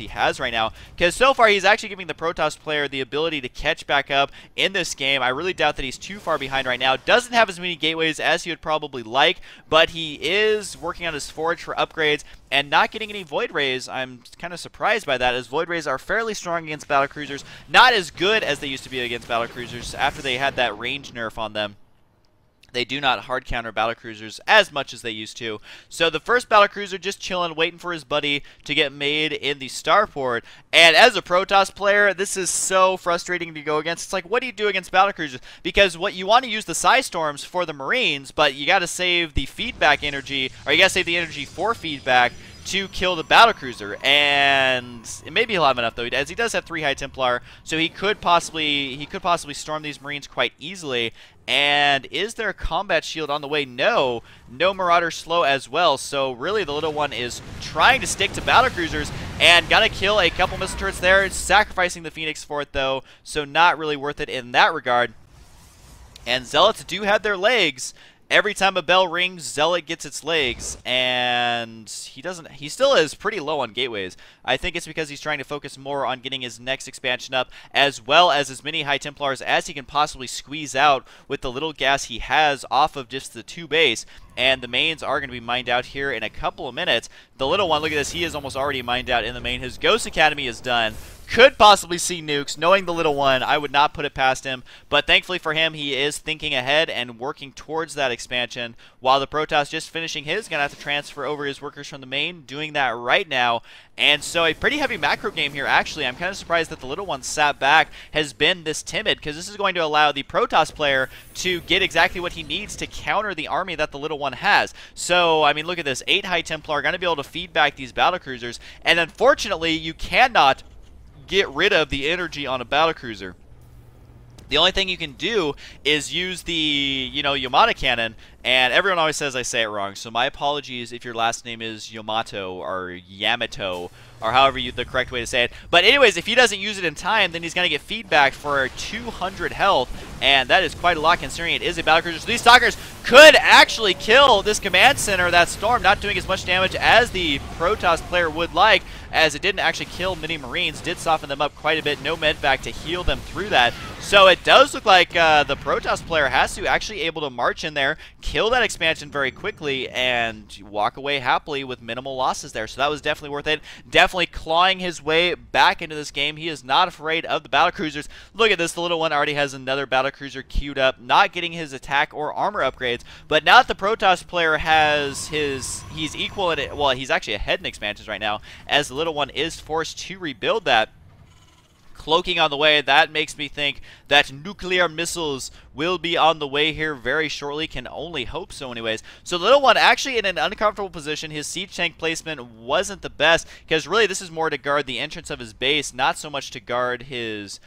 he has right now, because so far he's actually giving the Protoss player the ability to catch back up in this game. I really doubt that he's too far behind right now. Doesn't have as many gateways as he would probably like, but he is working on his forge for upgrades and not getting any Void Rays. I'm kind of surprised by that, as Void Rays are fairly strong against battlecruisers. Not as good as they used to be against battlecruisers after they had that range nerf on them. They do not hard counter battlecruisers as much as they used to. So the first battlecruiser just chilling, waiting for his buddy to get made in the starport. And as a Protoss player, this is so frustrating to go against. It's like, what do you do against battlecruisers? Because what you want to use the Psy Storms for the Marines, but you got to save the feedback energy, or you got to save the energy for feedback to kill the battlecruiser, and maybe he'll have enough though, as he does have 3 High Templar, so he could possibly storm these Marines quite easily. And is there a combat shield on the way? No Marauder slow as well. So really, the little one is trying to stick to battlecruisers and gonna kill a couple missile turrets there, sacrificing the Phoenix for it though, so not really worth it in that regard. And Zealots do have their legs. Every time a bell rings, Zealot gets its legs, and he still is pretty low on gateways. I think it's because he's trying to focus more on getting his next expansion up, as well as many High Templars as he can possibly squeeze out with the little gas he has off of just the 2 base. And the mains are going to be mined out here in a couple of minutes. The little one, look at this, he is almost already mined out in the main. His Ghost Academy is done. Could possibly see nukes. Knowing the little one, I would not put it past him. But thankfully for him, he is thinking ahead and working towards that expansion, while the Protoss just finishing his, going to have to transfer over his workers from the main, doing that right now. And so a pretty heavy macro game here, actually. I'm kind of surprised that the little one sat back, has been this timid, because this is going to allow the Protoss player to get exactly what he needs to counter the army that the little one has. So, I mean, look at this. 8 High Templar are going to be able to feed back these battlecruisers, and unfortunately, you cannot get rid of the energy on a battlecruiser. The only thing you can do is use the, Yamata cannon, and everyone always says I say it wrong, so my apologies if your last name is Yamato or Yamato, or however the correct way to say it. But anyways, if he doesn't use it in time, then he's going to get feedback for 200 health, and that is quite a lot considering it is a battlecruiser. So these stalkers could actually kill this command center, that storm, not doing as much damage as the Protoss player would like, as it didn't actually kill many Marines, did soften them up quite a bit, no medvac to heal them through that. So it does look like the Protoss player, Hasu, actually able to march in there, kill that expansion very quickly, and walk away happily with minimal losses there. So that was definitely worth it. Definitely clawing his way back into this game. He is not afraid of the battlecruisers. Look at this, the little one already has another battlecruiser queued up, not getting his attack or armor upgrades. But now that the Protoss player has he's equal in it, well, he's actually ahead in expansions right now, as the little one is forced to rebuild that. Cloaking on the way, that makes me think that nuclear missiles will be on the way here very shortly. Can only hope so anyways. So the little one actually in an uncomfortable position. His siege tank placement wasn't the best, because really this is more to guard the entrance of his base, not so much to guard his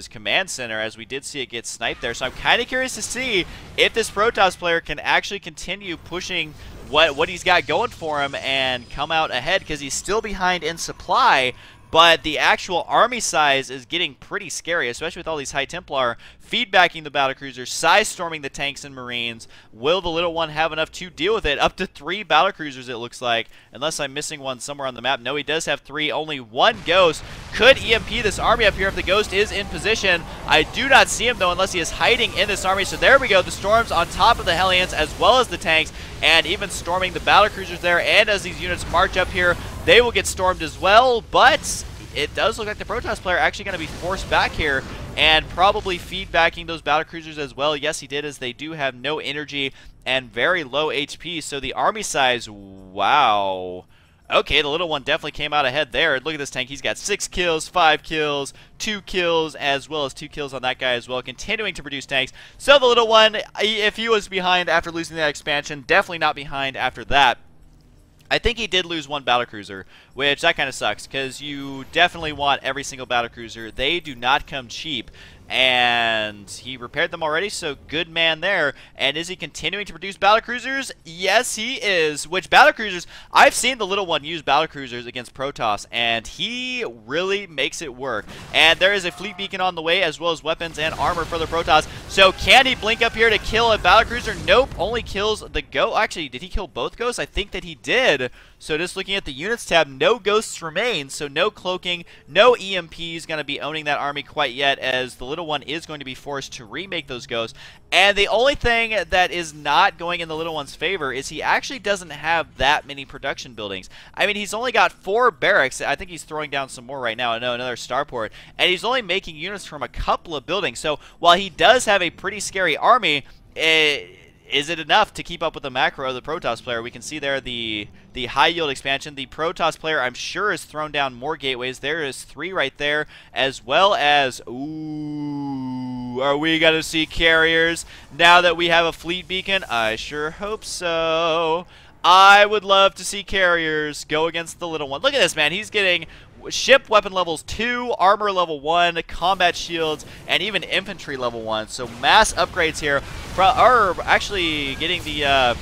command center, as we did see it get sniped there. So I'm kind of curious to see if this Protoss player can actually continue pushing what he's got going for him and come out ahead, because he's still behind in supply. But the actual army size is getting pretty scary, especially with all these High Templar feedbacking the battlecruisers, size storming the tanks and Marines. Will the little one have enough to deal with it? Up to 3 battlecruisers, it looks like, unless I'm missing one somewhere on the map. No, he does have 3. Only 1 ghost. Could EMP this army up here if the ghost is in position? I do not see him, though, unless he is hiding in this army. So there we go. The storms on top of the Hellions, as well as the tanks, and even storming the battlecruisers there. And as these units march up here, they will get stormed as well. But it does look like the Protoss player actually going to be forced back here, and probably feedbacking those battlecruisers as well. Yes, he did, as they do have no energy and very low HP. So the army size, wow. Okay, the little one definitely came out ahead there. Look at this tank. He's got 6 kills, 5 kills, 2 kills, as well as 2 kills on that guy as well, continuing to produce tanks. So the little one, if he was behind after losing that expansion, definitely not behind after that. I think he did lose 1 battlecruiser, which that kind of sucks, because you definitely want every single battlecruiser. They do not come cheap. And he repaired them already, so good man there. And is he continuing to produce battlecruisers? Yes, he is. Which battlecruisers, I've seen the little one use battlecruisers against Protoss, and he really makes it work. And there is a fleet beacon on the way, as well as weapons and armor for the Protoss. So can he blink up here to kill a battlecruiser? Nope, only kills the ghost. Actually, did he kill both ghosts? I think that he did. So just looking at the units tab, no ghosts remain, so no cloaking, no EMPs going to be owning that army quite yet, as the little one is going to be forced to remake those ghosts. And the only thing that is not going in the little one's favor is he actually doesn't have that many production buildings. I mean, he's only got 4 barracks. I think he's throwing down some more right now. No, another starport. And he's only making units from a couple of buildings. So while he does have a pretty scary army, is it enough to keep up with the macro of the Protoss player? We can see there the high yield expansion. The Protoss player, I'm sure, has thrown down more gateways. There is 3 right there, as well as, ooh, are we going to see carriers now that we have a fleet beacon? I sure hope so. I would love to see carriers go against the little one. Look at this, man. He's getting ship weapon levels 2, armor level 1, combat shields, and even infantry level 1. So mass upgrades here. Are actually getting the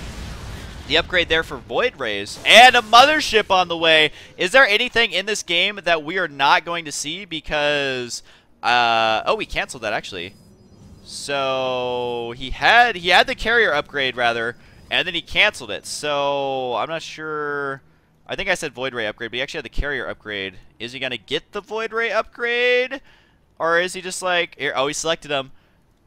upgrade there for Void Rays. And a mothership on the way. Is there anything in this game that we are not going to see? Because, oh, we canceled that actually. So he had the carrier upgrade rather, and then he canceled it. So I'm not sure. I think I said Void Ray upgrade, but he actually had the carrier upgrade. Is he going to get the Void Ray upgrade? Or is he just like, here, oh, he selected them.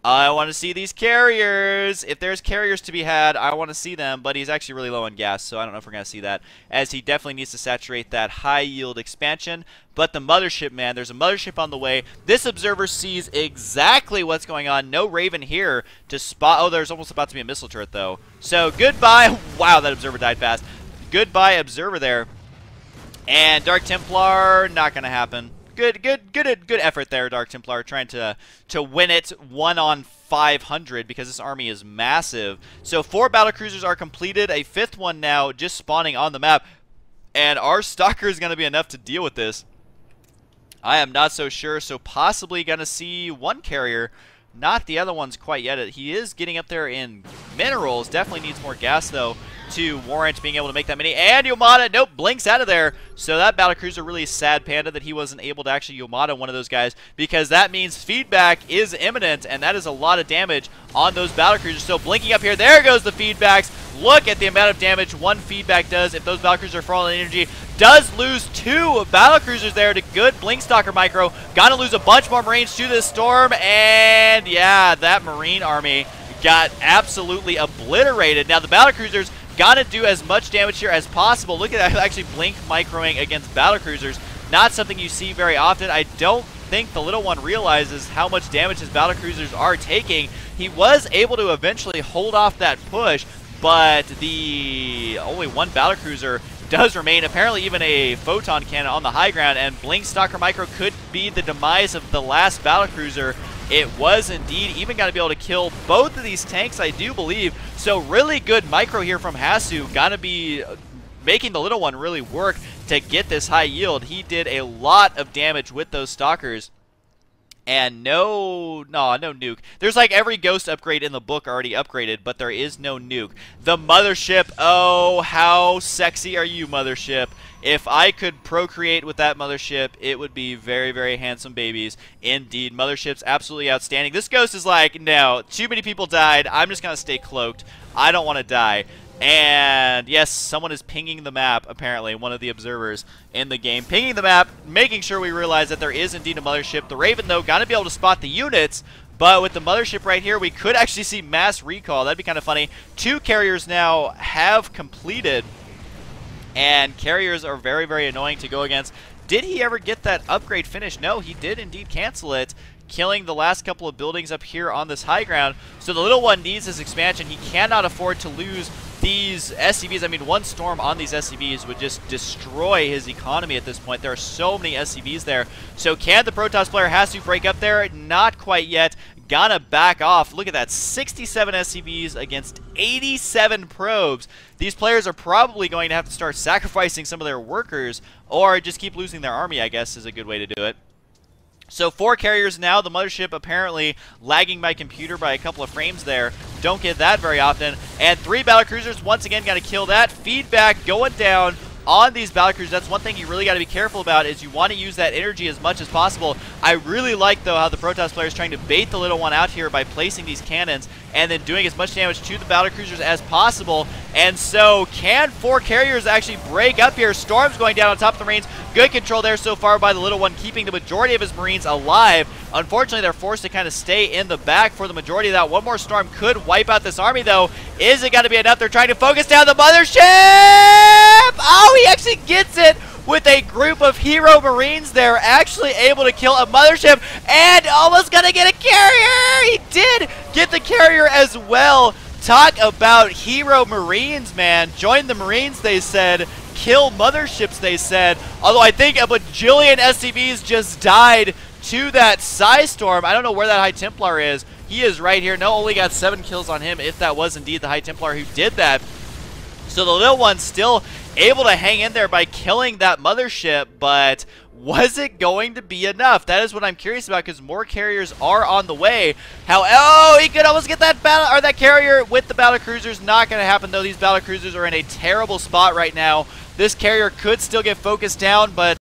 I want to see these carriers. If there's carriers to be had, I want to see them. But he's actually really low on gas, so I don't know if we're going to see that, as he definitely needs to saturate that high yield expansion. But the mothership, man, there's a mothership on the way. This observer sees exactly what's going on. No Raven here to spot. Oh, there's almost about to be a missile turret, though. So goodbye. Wow, that observer died fast. Goodbye, observer there. And Dark Templar, not going to happen. Good effort there, Dark Templar, trying to win it 1 on 500 because this army is massive. So 4 battlecruisers are completed, a 5th one now just spawning on the map, and our Stalker is going to be enough to deal with this. I am not so sure, so possibly going to see 1 carrier, not the other ones quite yet. He is getting up there in minerals, definitely needs more gas though to warrant being able to make that many. And Yomada, nope, blinks out of there. So that battlecruiser really sad, Panda, that he wasn't able to actually Yomada one of those guys, because that means feedback is imminent, and that is a lot of damage on those battlecruisers. So blinking up here, there goes the feedbacks. Look at the amount of damage 1 feedback does if those battlecruisers are falling in energy. Does lose 2 battlecruisers there to good Blink Stalker Micro. Gonna lose a bunch more Marines to this storm, and yeah, that Marine army got absolutely obliterated. Now the battlecruisers gotta do as much damage here as possible. Look at that, actually Blink microing against battlecruisers. Not something you see very often. I don't think the little one realizes how much damage his battlecruisers are taking. He was able to eventually hold off that push, but the only 1 battlecruiser does remain. Apparently even a photon cannon on the high ground, and Blink Stalker Micro could be the demise of the last battlecruiser. It was indeed even going to be able to kill both of these tanks, I do believe. So really good micro here from Hasu. Going to be making the little one really work to get this high yield. He did a lot of damage with those stalkers. And no nuke. There's like every ghost upgrade in the book already upgraded, but there is no nuke. The mothership, oh, how sexy are you, mothership? If I could procreate with that mothership, it would be very, very handsome babies. Indeed, mothership's absolutely outstanding. This ghost is like, no, too many people died. I'm just going to stay cloaked. I don't want to die. And yes, someone is pinging the map, apparently, one of the observers in the game. Pinging the map, making sure we realize that there is indeed a mothership. The Raven, though, got to be able to spot the units, but with the mothership right here, we could actually see mass recall. That'd be kind of funny. 2 carriers now have completed, and carriers are very, very annoying to go against. Did he ever get that upgrade finished? No, he did indeed cancel it, killing the last couple of buildings up here on this high ground. So the little one needs this expansion. He cannot afford to lose these SCVs. I mean, 1 storm on these SCVs would just destroy his economy at this point. There are so many SCVs there. So can the Protoss player Hasu break up there? Not quite yet. Gonna back off. Look at that, 67 SCVs against 87 probes. These players are probably going to have to start sacrificing some of their workers, or just keep losing their army, I guess, is a good way to do it. So 4 carriers now, the mothership apparently lagging my computer by a couple of frames there. Don't get that very often. And 3 battlecruisers, once again, got to kill that. Feedback going down on these battlecruisers. That's one thing you really got to be careful about, is you want to use that energy as much as possible. I really like, though, how the Protoss player is trying to bait the little one out here by placing these cannons and then doing as much damage to the battlecruisers as possible. And so, can 4 carriers actually break up here? Storm's going down on top of the Marines. Good control there so far by the little one, keeping the majority of his Marines alive. Unfortunately, they're forced to kind of stay in the back for the majority of that. One more storm could wipe out this army, though. Is it going to be enough? They're trying to focus down the mothership! Oh, he actually gets it with a group of hero Marines there, actually able to kill a mothership and almost going to get a carrier! He did get the carrier as well. Talk about hero Marines, man. Join the Marines, they said. Kill motherships, they said. Although I think a bajillion SCVs just died to that Psy Storm. I don't know where that High Templar is. He is right here. No, only got 7 kills on him, if that was indeed the High Templar who did that. So the little one's still able to hang in there by killing that mothership, but was it going to be enough? That is what I'm curious about, because more carriers are on the way. Oh, he could almost get that battle or that carrier with the battlecruisers. Not going to happen, though. These battlecruisers are in a terrible spot right now. This carrier could still get focused down, but